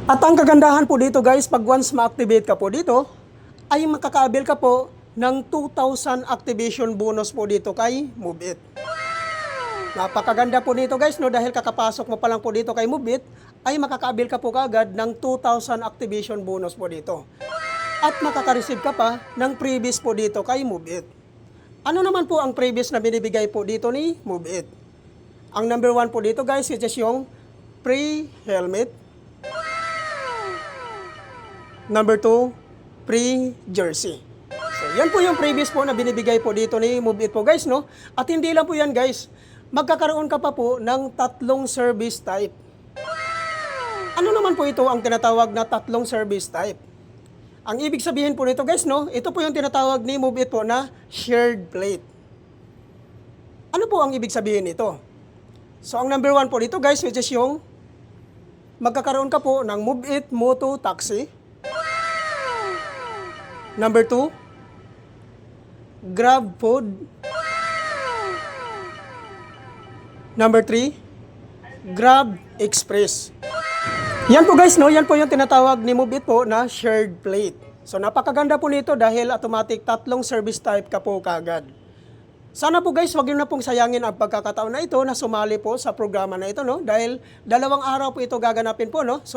At ang kagandahan po dito guys, pag once ma-activate ka po dito, ay makaka-avail ka po ng 2,000 activation bonus po dito kay MoveIt. Napakaganda po dito guys, no? Dahil kakapasok mo pa lang po dito kay MoveIt, ay makaka-avail ka po kagad ng 2,000 activation bonus po dito. At makaka-receive ka pa ng previous po dito kay MoveIt. Ano naman po ang previous na binibigay po dito ni MoveIt? Ang number 1 po dito guys, is just yung free helmet. Number 2, free jersey. So, yan po yung previous po na binibigay po dito ni MoveIt po guys, no? At hindi lang po yan guys, magkakaroon ka pa po ng 3 service type. Ano naman po ito ang tinatawag na 3 service type? Ang ibig sabihin po nito guys, no? Ito po yung tinatawag ni MoveIt po na shared plate. Ano po ang ibig sabihin nito? So, ang number 1 po dito guys, which is yung magkakaroon ka po ng MoveIt Moto Taxi. Number 2, Grab Food. Number 3, Grab Express. Yan po guys, no? Yan po yung tinatawag ni MoveIt po na shared plate. So napakaganda po nito dahil automatic 3 service type ka po kagad. Sana po guys, wag niyo na pong sayangin ang pagkakataon na ito na sumali po sa programa na ito, no? Dahil 2 araw po ito gaganapin po, no? So,